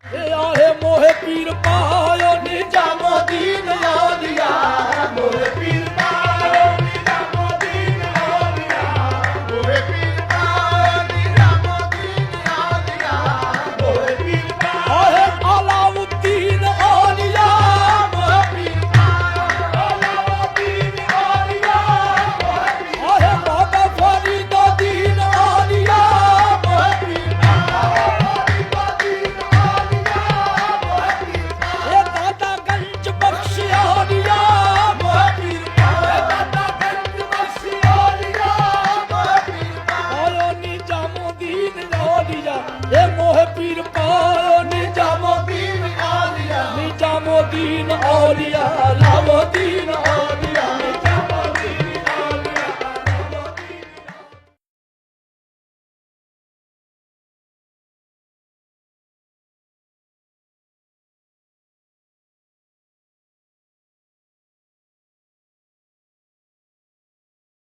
मोहे पीर पायो निजामुद्दीन औलिया मोहे पीर पायो निजामुद्दीन औलिया मोहे पीर पायो निजामुद्दीन औलिया मोहे पीर पायो अलाउद्दीन औलिया मोहे पीर पायो अलाउद्दीन औलिया मोहे पीर बाबा फरीदुद्दीन औलिया मोहे पीर निजामुद्दीन औलिया अलाउद्दीन